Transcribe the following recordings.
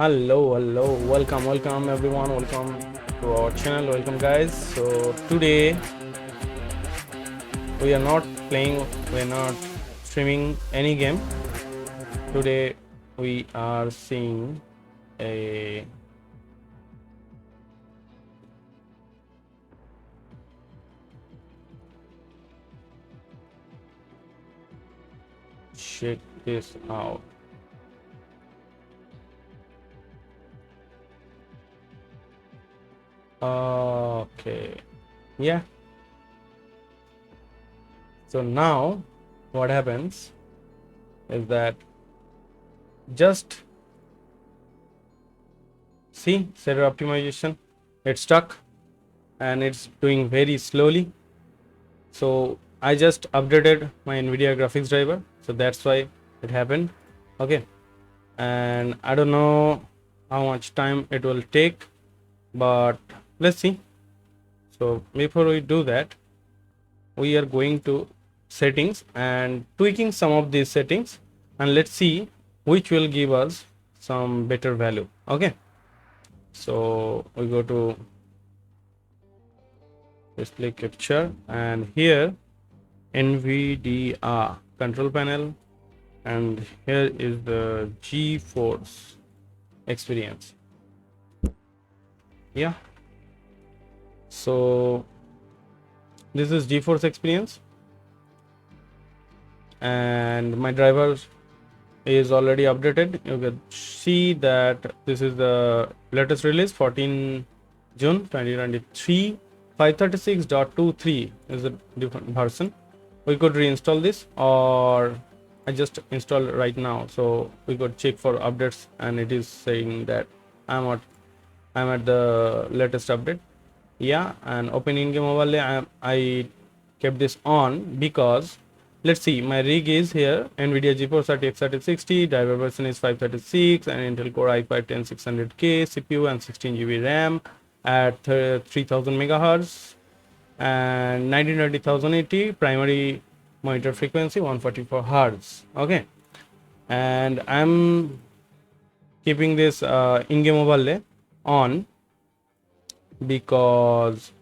Hello, welcome everyone, welcome to our channel, welcome guys. So today we are not playing, we are not streaming any game. Today we are seeing a check this out. Okay, yeah. So now what happens is that just see shader optimization, it's stuck and it's doing very slowly. So I just updated my Nvidia graphics driver, so that's why it happened. Okay, and I don't know how much time it will take, but let's see. So before we do that, we are going to settings and tweaking some of these settings, and let's see which will give us some better value. Okay, so we go to display capture, and here Nvidia control panel, and here is the GeForce experience. Yeah, so this is GeForce experience, and my driver is already updated. You can see that this is the latest release, 14 June 2023. 536.23 is a different version. We could reinstall this, or I just installed it right now, so we could check for updates, and it is saying that I'm at the latest update. Yeah, and open in-game overlay, I kept this on because let's see, my rig is here, Nvidia GeForce RTX 3060, driver version is 536, and Intel Core i5-10600K CPU and 16 GB RAM at 3000 megahertz and 1920 primary monitor frequency 144 hertz. Okay, and I'm keeping this in-game overlay on because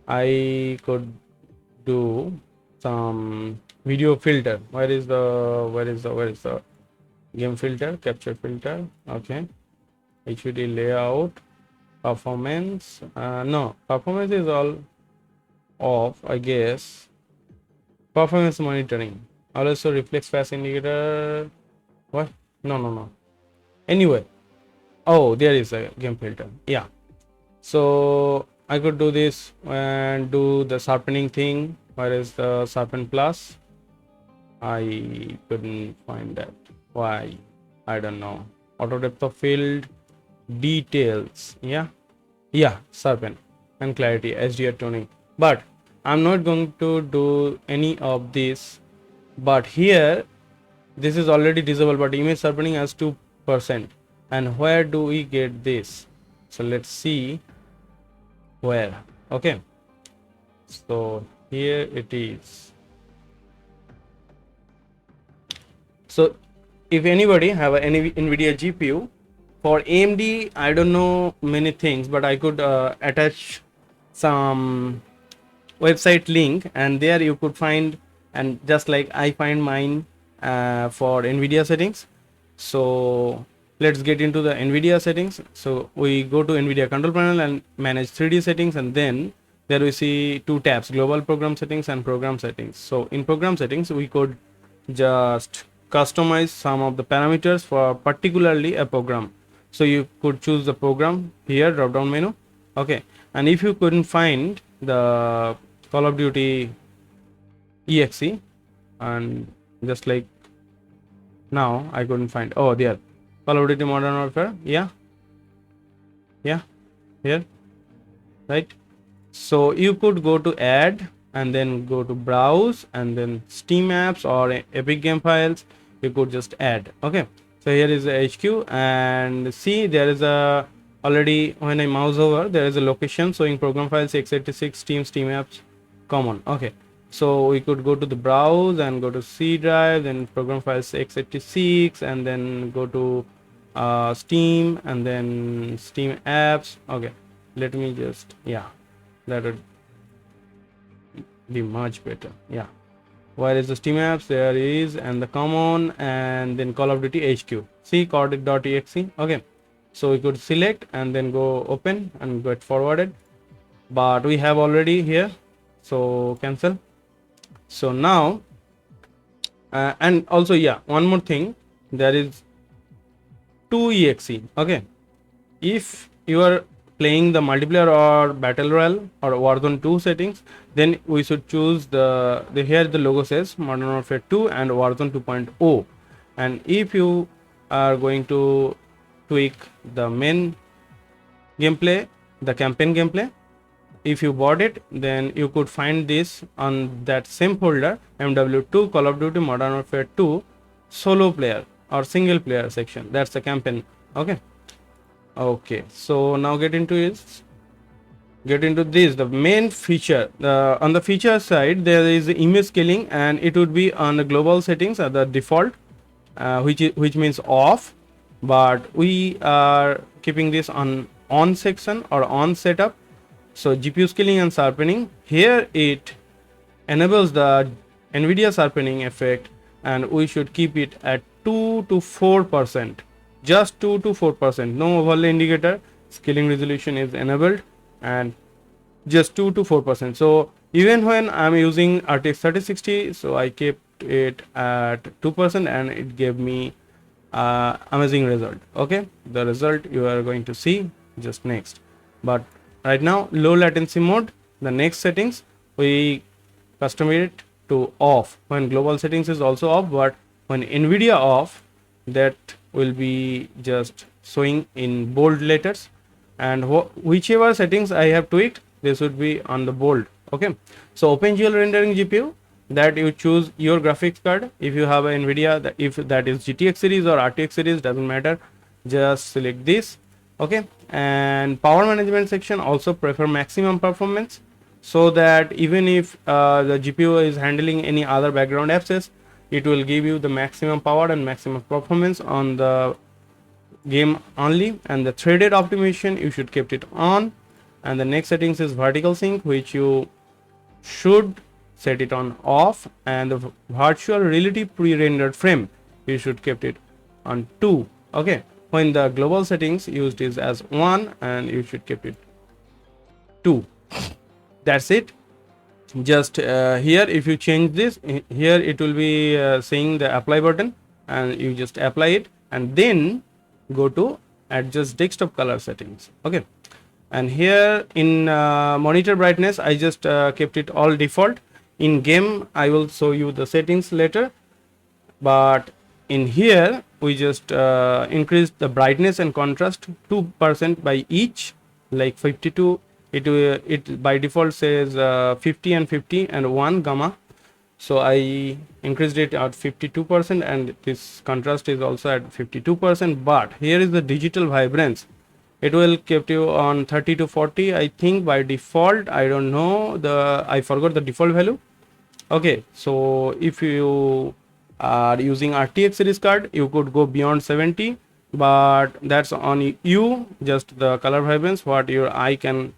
I could do some video filter. Where is the game filter, capture filter? Okay, HUD layout, performance, no, performance is all off, I guess. Performance monitoring, also reflex fast indicator. What? No. Anyway, oh, there is a game filter. Yeah, so I could do this and do the sharpening thing. Where is the sharpen plus? I couldn't find that. Why? I don't know. Auto depth of field, details. Yeah, sharpen and clarity, HDR tuning. But I'm not going to do any of this. But here, this is already disabled, but image sharpening has 2%. And where do we get this? So let's see where. Okay, so here it is. So if anybody have any Nvidia GPU, for AMD I don't know many things, but I could attach some website link, and there you could find, and just like I find mine for Nvidia settings. So let's get into the Nvidia settings. So we go to Nvidia control panel and manage 3D settings, and then there we see two tabs, global program settings and program settings. So in program settings we could just customize some of the parameters for particularly a program. So you could choose the program here, drop down menu. Okay, and if you couldn't find the Call of Duty exe, and just like now I couldn't find, oh there, Call of Duty Modern Warfare. Yeah, here, right? So you could go to add and then go to browse, and then Steam apps or Epic Game Files, you could just add. Okay, so here is the HQ, and see there is a already, when I mouse over, there is a location showing program files x86, Steam apps common. Okay, so we could go to the browse and go to C drive, then program files x86, and then go to Steam and then Steam apps. Okay, let me just, yeah, that would be much better. Yeah, where is the Steam apps? There is, and the common, and then Call of Duty HQ. See corded.exe. Okay, so we could select and then go open and get forwarded, but we have already here, so cancel. So now and also, yeah, one more thing, there is 2exe. Okay, if you are playing the multiplayer or battle royale or Warzone 2 settings, then we should choose the here the logo says Modern Warfare 2 and Warzone 2.0. And if you are going to tweak the main gameplay, the campaign gameplay, if you bought it, then you could find this on that same folder, MW2 Call of Duty Modern Warfare 2 solo player or single player section. That's the campaign. Okay, so now get into this, the main feature. On the feature side, there is image scaling, and it would be on the global settings at the default, which means off, but we are keeping this on section or on setup. So GPU scaling and sharpening, here it enables the Nvidia sharpening effect, and we should keep it at 2 to 4%, just 2 to 4%. No overlay indicator, scaling resolution is enabled, and just 2 to 4%. So even when I'm using RTX 3060, so I kept it at 2%, and it gave me amazing result. Okay, the result you are going to see just next. But right now, low latency mode, the next settings, we customize it to off when global settings is also off, but when Nvidia off, that will be just showing in bold letters, and whichever settings I have tweaked, this would be on the bold. Okay, so OpenGL rendering GPU, that you choose your graphics card. If you have a Nvidia, if that is GTX series or RTX series, doesn't matter, just select this. Okay, and power management section, also prefer maximum performance, so that even if the GPU is handling any other background apps, it will give you the maximum power and maximum performance on the game only. And the threaded optimization, you should keep it on. And the next settings is vertical sync, which you should set it on off. And the virtual reality pre-rendered frame, you should keep it on 2. Okay, when the global settings used is as 1, and you should keep it 2. That's it. Just here, if you change this, here it will be saying the apply button, and you just apply it, and then go to adjust desktop color settings. Okay, and here in monitor brightness, I just kept it all default. In game, I will show you the settings later, but in here we just increased the brightness and contrast 2% by each, like 52. It by default says 50 and 50 and 1 gamma, so I increased it at 52%, and this contrast is also at 52%. But here is the digital vibrance, it will keep you on 30 to 40, I think, by default. I don't know, I forgot the default value. Okay, so if you are using RTX series card, you could go beyond 70, but that's on you, just the color vibrance what your eye can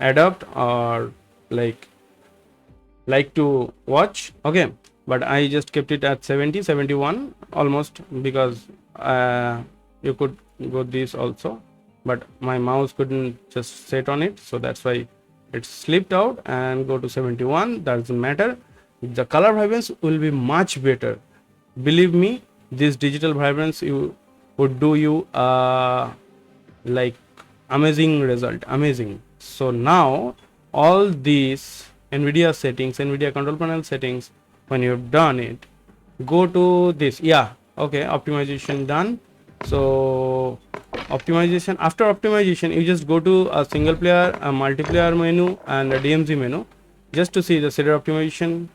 adapt or like to watch. Okay, but I just kept it at 70, 71 almost, because you could go this also, but my mouse couldn't just set on it, so that's why it slipped out, and go to 71. Doesn't matter, the color vibrance will be much better. Believe me, this digital vibrance would do you like amazing result, amazing. So now all these Nvidia settings, Nvidia control panel settings, when you've done it, go to this. Yeah, okay, optimization done. So optimization, after optimization, you just go to a single player, a multiplayer menu, and a DMZ menu, just to see the shader optimization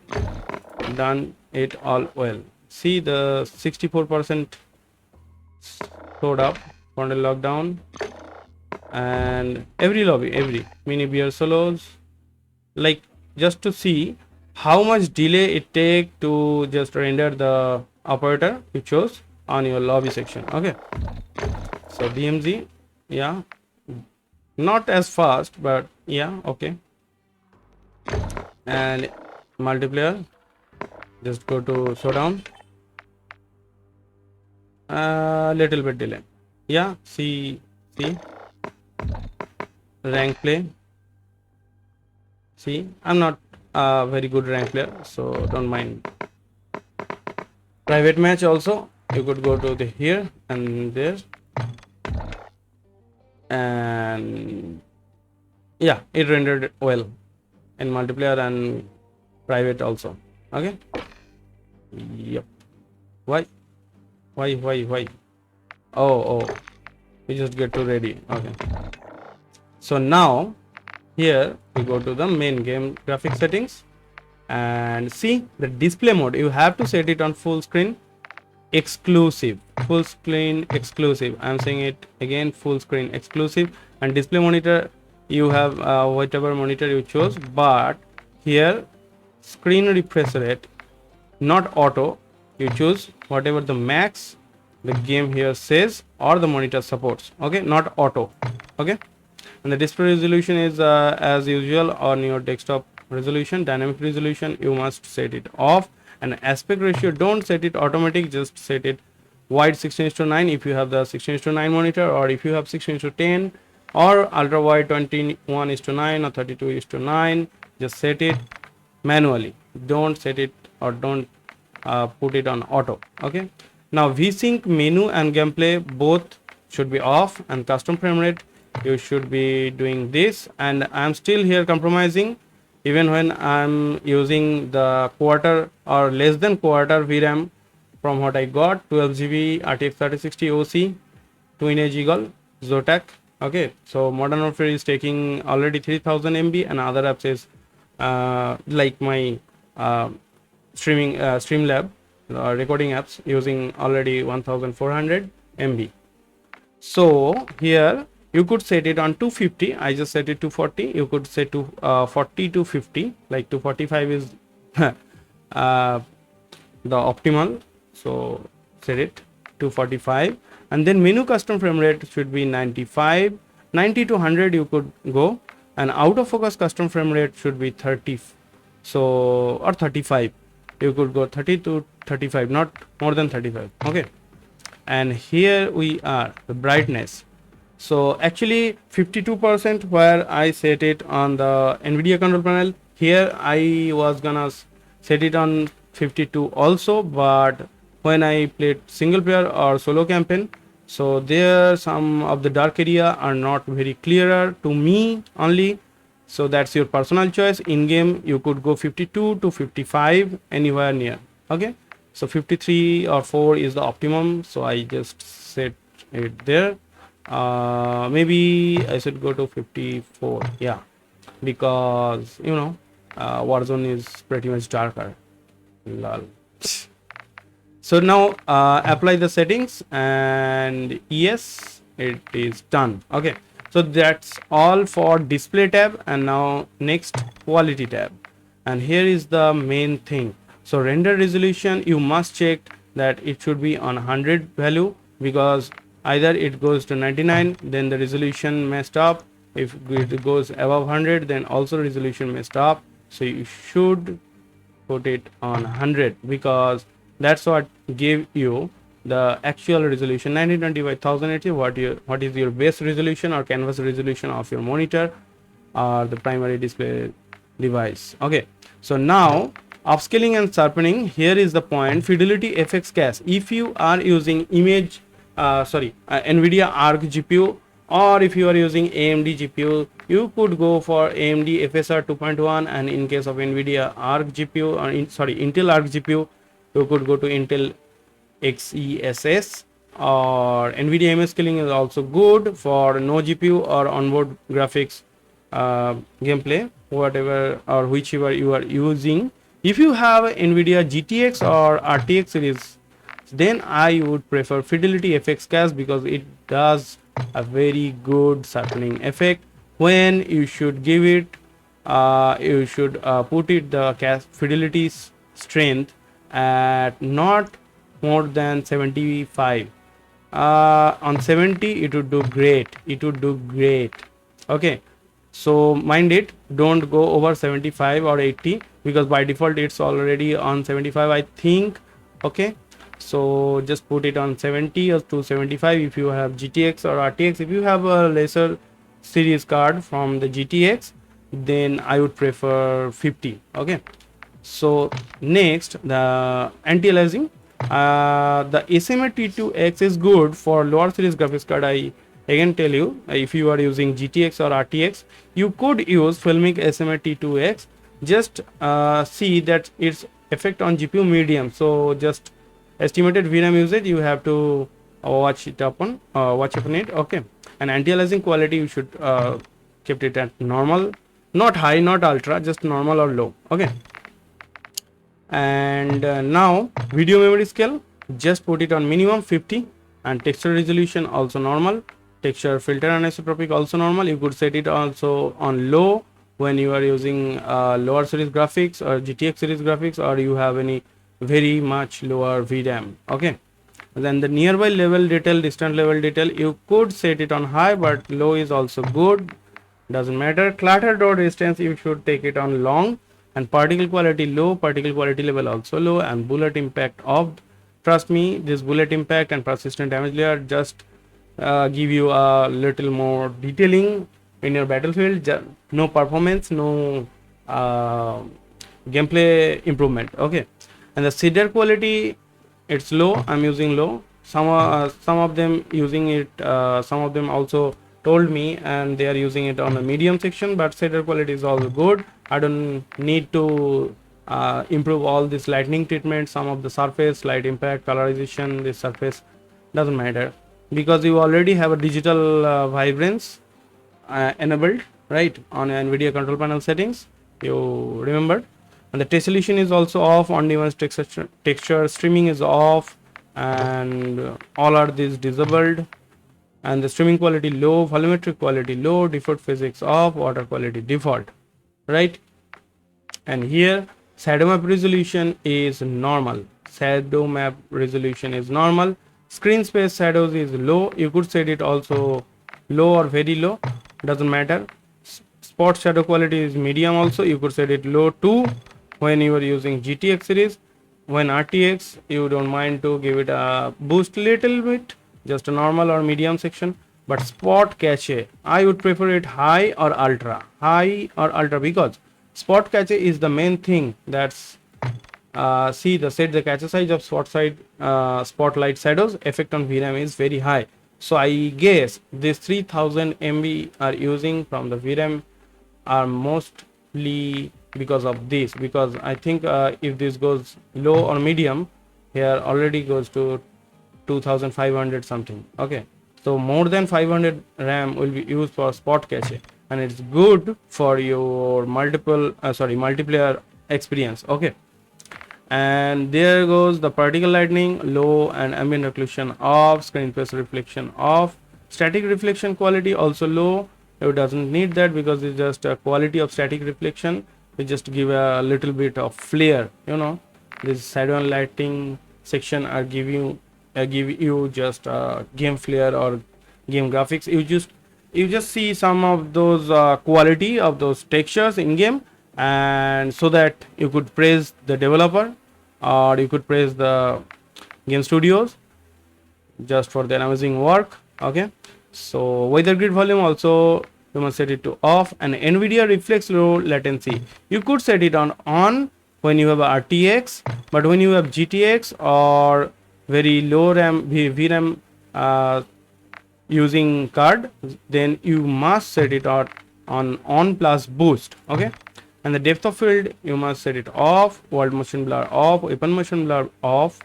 done it all well. See the 64% showed up, frontal lockdown, and every lobby, every mini beer solos, like just to see how much delay it take to just render the operator you chose on your lobby section. Okay, So DMZ, yeah, not as fast, but yeah, okay. And multiplayer, just go to showdown. Little bit delay. Yeah, see rank play. See, I'm not a very good rank player, so don't mind. Private match also, you could go to the here and there, and yeah, it rendered well in multiplayer and private also. Okay. Yep. Why? Why? Oh, we just get to ready. Okay. So now here we go to the main game graphic settings and see the display mode. You have to set it on full screen exclusive. Full screen exclusive. I'm saying it again, full screen exclusive. And display monitor, you have whatever monitor you chose, but here screen refresh rate, not auto. You choose whatever the max the game here says or the monitor supports. Okay, not auto. Okay. And the display resolution is as usual on your desktop resolution. Dynamic resolution, you must set it off. And aspect ratio, don't set it automatic, just set it wide 16:9 if you have the 16:9 monitor, or if you have 16:10, or ultra wide 21:9 or 32:9. Just set it manually, don't set it or don't put it on auto. Okay. Now VSync menu and gameplay both should be off, and custom frame rate, you should be doing this. And I'm still here compromising even when I'm using the quarter or less than quarter VRAM from what I got, 12 GB RTX 3060 OC 2-inch Eagle Zotac. Okay, so Modern Warfare is taking already 3000 MB, and other apps is like my Streamlab recording apps using already 1400 MB. So here you could set it on 250. I just set it to 40. You could set to 40 to 50. Like 245 is the optimal. So set it to 45. And then menu custom frame rate should be 95. 90 to 100 you could go. And out of focus custom frame rate should be 30. So, or 35. You could go 30 to 35, not more than 35. Okay. And here we are, the brightness. So actually 52% where I set it on the Nvidia control panel. Here I was gonna set it on 52 also, but when I played single player or solo campaign, so there some of the dark area are not very clearer to me only. So that's your personal choice. In game you could go 52 to 55, anywhere near. Okay, so 53 or 4 is the optimum, so I just set it there. Maybe I should go to 54, yeah, because you know Warzone is pretty much darker. Lol. So now apply the settings, and yes, it is done. Okay, so that's all for display tab. And now next, quality tab, and here is the main thing. So render resolution, you must check that it should be on 100 value, because either it goes to 99, then the resolution messed up. If it goes above 100, then also resolution messed up. So you should put it on 100, because that's what gave you the actual resolution. 1920 by 1080, what is your base resolution or canvas resolution of your monitor or the primary display device. Okay, so now upscaling and sharpening, here is the point. Fidelity FX cache, if you are using Nvidia Arc GPU, or if you are using AMD GPU, you could go for AMD FSR 2.1, and in case of Nvidia Arc GPU or Intel Arc GPU, you could go to Intel XESS, or Nvidia MS scaling is also good for no GPU or onboard graphics gameplay, whatever or whichever you are using. If you have Nvidia GTX or RTX series, then I would prefer Fidelity FX cache, because it does a very good sharpening effect. When you should give it, you should put it the cache fidelity strength at not more than 75. on 70 it would do great, okay. So mind it, don't go over 75 or 80 because by default it's already on 75 I think, okay. So just put it on 70 or 275 if you have GTX or RTX. If you have a lesser series card from the GTX, then I would prefer 50, okay. So next, the anti-aliasing. The SMA T2X is good for lower series graphics card. I again tell you, if you are using GTX or RTX, you could use Filmic SMA T2X. Just see that its effect on GPU medium. So just estimated VRAM usage you have to watch upon it, okay. And anti-aliasing quality you should keep it at normal, not high, not ultra, just normal or low, okay. And now video memory scale, just put it on minimum 50, and texture resolution also normal, texture filter anisotropic also normal. You could set it also on low when you are using lower series graphics or GTX series graphics, or you have any very much lower VRAM, okay. Then the nearby level detail, distant level detail, you could set it on high, but low is also good, doesn't matter. Clutter dot distance you should take it on long, and particle quality low, particle quality level also low, and bullet impact off. Trust me, this bullet impact and persistent damage layer just give you a little more detailing in your battlefield. No performance, no gameplay improvement, okay. And the shader quality, it's low, I'm using low. Some of them using it, some of them also told me and they are using it on the medium section, but shader quality is also good. I don't need to improve all this lightning treatment, some of the surface, light impact, colorization, this surface doesn't matter because you already have a digital vibrance enabled, right, on Nvidia control panel settings, you remember. And the tessellation is also off, on device texture streaming is off, and all are these disabled. And the streaming quality low, volumetric quality low, default physics off, water quality default, right. And here shadow map resolution is normal, shadow map resolution is normal. Screen space shadows is low, you could set it also low or very low, doesn't matter. Spot shadow quality is medium also, you could set it low too when you are using GTX series. When RTX, you don't mind to give it a boost little bit, just a normal or medium section. But spot cache, I would prefer it high or ultra, because spot cache is the main thing. That's see the cache size of spotlight shadows effect on VRAM is very high. So I guess this 3000 MB are using from the VRAM are mostly because of this, because I think if this goes low or medium, here already goes to 2500 something, okay. So more than 500 RAM will be used for spot cache, and it's good for your multiplayer experience, okay. And there goes the particle lightning low, and ambient occlusion off, screen space reflection off, static reflection quality also low. It doesn't need that because it's just a quality of static reflection. We just give a little bit of flare, you know. This shadow and lighting section are give you just game flare or game graphics. You just see some of those quality of those textures in game, and so that you could praise the developer or you could praise the game studios just for their amazing work, okay. So weather grid volume also you must set it to off, and Nvidia reflex low latency you could set it on when you have a RTX, but when you have GTX or very low RAM VRAM using card, then you must set it on plus boost, okay. And the depth of field you must set it off, world motion blur off, weapon motion blur off,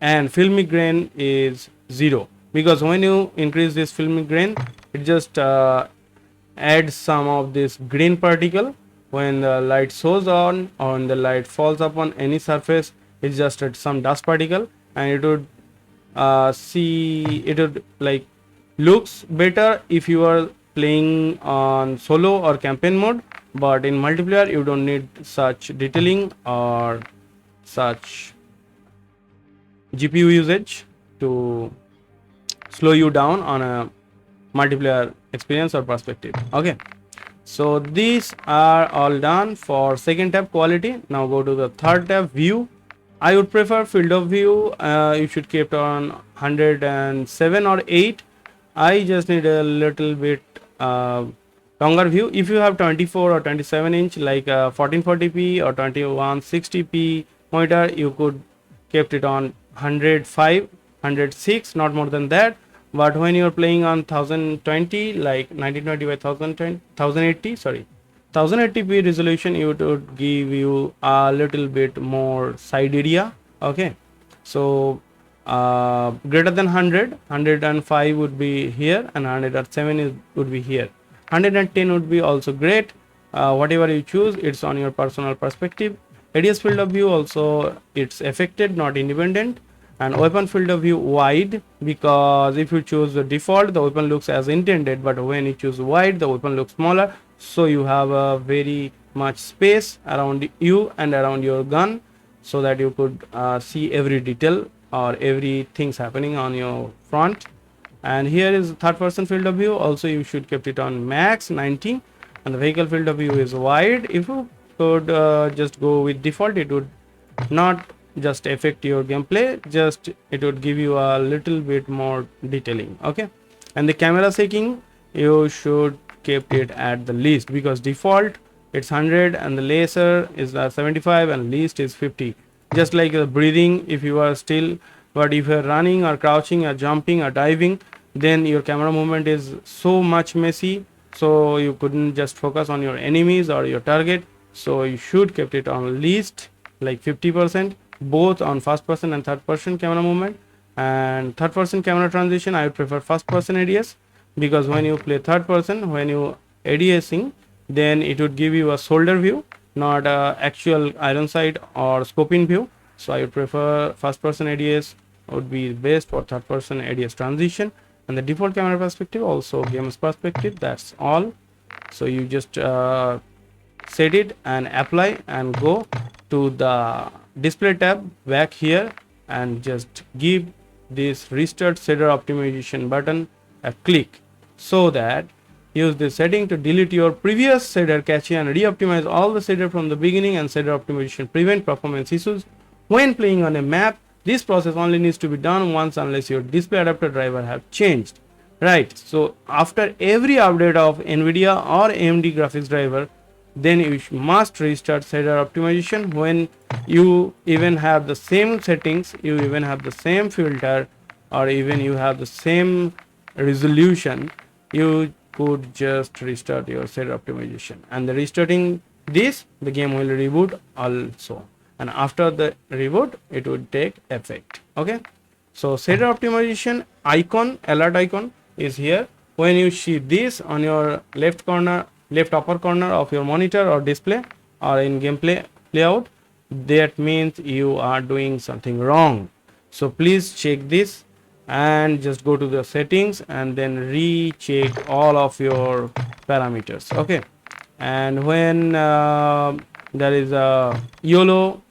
and filmic grain is 0, because when you increase this filmic grain, it just adds some of this green particle when the light shows on or when the light falls upon any surface. It's just some dust particle, and it would like looks better if you are playing on solo or campaign mode, but in multiplayer you don't need such detailing or such GPU usage to slow you down on a multiplayer experience or perspective. Okay, so these are all done for second tab, quality. Now go to the third tab, view. I would prefer field of view. You should keep it on 107 or 8. I just need a little bit longer view. If you have 24 or 27 inch like 1440p or 2160p monitor, you could kept it on 105, 106, not more than that. But when you're playing on 1020, like 1920 by 1080, sorry, 1080p resolution, it would give you a little bit more side area. Okay, so greater than 100, 105 would be here, and 107 would be here. 110 would be also great. Whatever you choose, it's on your personal perspective. ADS field of view also, it's affected, not independent. And weapon field of view wide, because if you choose the default, the weapon looks as intended, but when you choose wide, the weapon looks smaller, so you have a very much space around you and around your gun, so that you could see every detail or everything's happening on your front. And here is third person field of view, also you should keep it on max 90. And the vehicle field of view is wide. If you could just go with default, it would not just affect your gameplay, just it would give you a little bit more detailing. Okay, and the camera shaking, you should keep it at the least, because default it's 100 and the laser is 75 and least is 50. Just like the breathing, if you are still, but if you're running or crouching or jumping or diving, then your camera movement is so much messy, so you couldn't just focus on your enemies or your target. So you should keep it on least, like 50%, both on first person and third person camera movement. And third person camera transition, I would prefer first person ADS, because when you play third person, when you ADSing, then it would give you a shoulder view, not a actual iron sight or scoping view. So I would prefer first person ADS would be best for third person ADS transition. And the default camera perspective, also game's perspective, that's all. So you just set it and apply and go to the display tab back here, and just give this restart shader optimization button a click, so that use this setting to delete your previous shader cache and re-optimize all the shader from the beginning. And shader optimization prevent performance issues when playing on a map. This process only needs to be done once, unless your display adapter driver have changed, right? So after every update of Nvidia or AMD graphics driver, then you must restart shader optimization. When you even have the same settings, you even have the same filter, or even you have the same resolution, you could just restart your shader optimization. And the restarting this, the game will reboot also, and after the reboot it would take effect. Okay, so shader optimization icon, alert icon is here. When you see this on your left corner, left upper corner of your monitor or display or in gameplay layout, that means you are doing something wrong. So please check this and just go to the settings and then recheck all of your parameters. Okay, and when there is a YOLO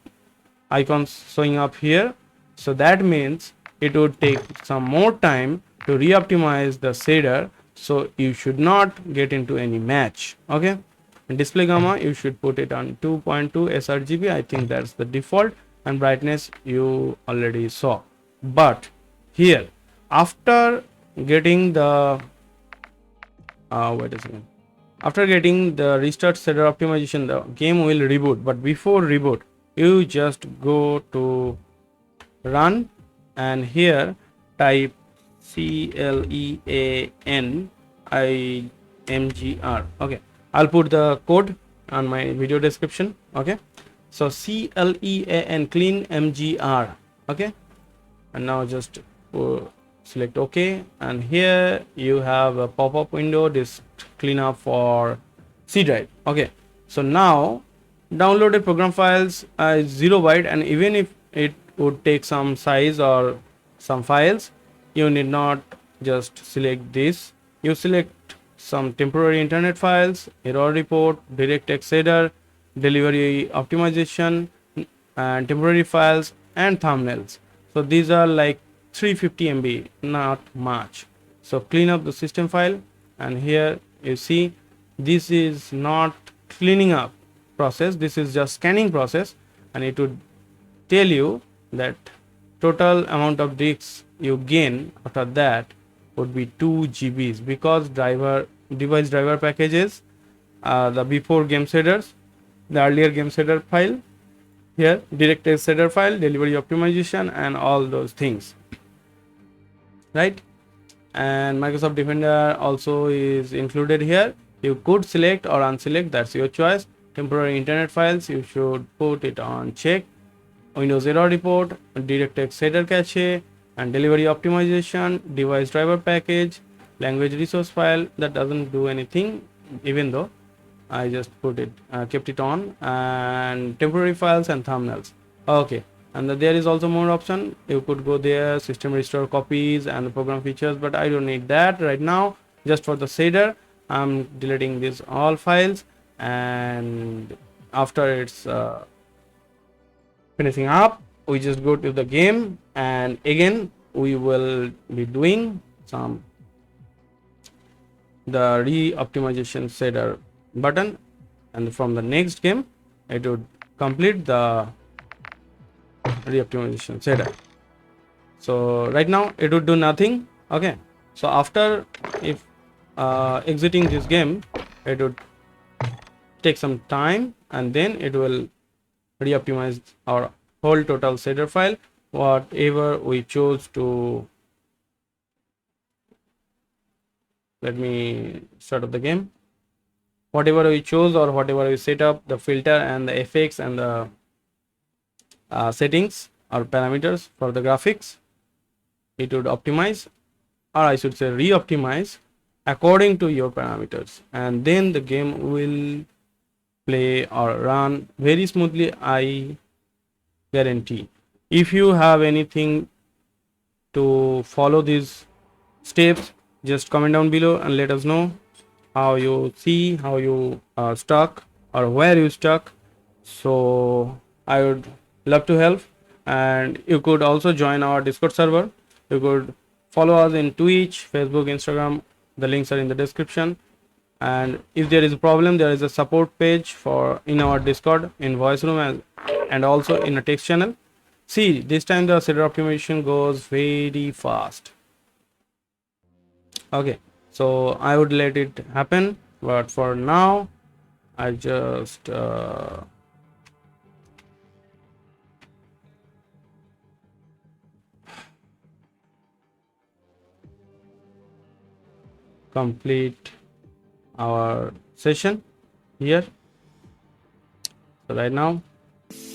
icon showing up here, so that means it would take some more time to re-optimize the shader, so you should not get into any match. Okay, and display gamma, you should put it on 2.2 sRGB, I think that's the default. And brightness you already saw. But here, after getting the wait a second, after getting the restart shader optimization, the game will reboot. But before reboot, you just go to run, and here type CLEANIMGR. Okay, I'll put the code on my video description. Okay, so CLEAN, clean MGR. Okay, and now just select OK, and here you have a pop-up window, this cleanup for C drive. Okay, so now downloaded program files are 0 byte, and even if it would take some size or some files, you need not just select this. You select some temporary internet files, error report, DirectX shader, delivery optimization, and temporary files and thumbnails. So these are like 350 MB, not much. So clean up the system file, and here you see this is not cleaning up process, this is just scanning process, and it would tell you that total amount of disks you gain after that would be 2 GBs, because device driver packages, the before game shaders, the earlier game shader file, here DirectX shader file, delivery optimization, and all those things, right? And Microsoft Defender also is included here. You could select or unselect, that's your choice. Temporary internet files, you should put it on check. Windows error report, DirectX shader cache, and delivery optimization, device driver package, language resource file, that doesn't do anything, even though I just kept it on, and temporary files and thumbnails. Okay, and there is also more option. You could go there, system restore copies and the program features, but I don't need that right now. Just for the shader, I'm deleting these all files, and after it's finishing up, we just go to the game, and again we will be doing the re-optimization shader button, and from the next game it would complete the re-optimization shader. So right now it would do nothing. Okay, so after, if exiting this game, it would take some time, and then it will re-optimize our whole total shader file, whatever we chose to. Let me start up the game. Whatever we chose, or whatever we set up, the filter and the effects and the settings or parameters for the graphics, it would optimize, or I should say re-optimize according to your parameters, and then the game will play or run very smoothly, I guarantee. If you have anything to follow these steps, just comment down below and let us know how you see, how you stuck, or where you stuck. So I would love to help, and you could also join our Discord server. You could follow us in Twitch, Facebook, Instagram, the links are in the description. And if there is a problem, there is a support page in our Discord, in voice room, and also in a text channel. See, this time the shader optimization goes very fast. Okay, so I would let it happen, but for now I just complete our session here. So right now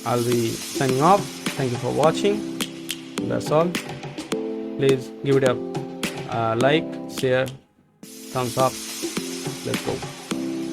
I'll be signing off. Thank you for watching. That's all. Please give it a like, share, thumbs up. Let's go.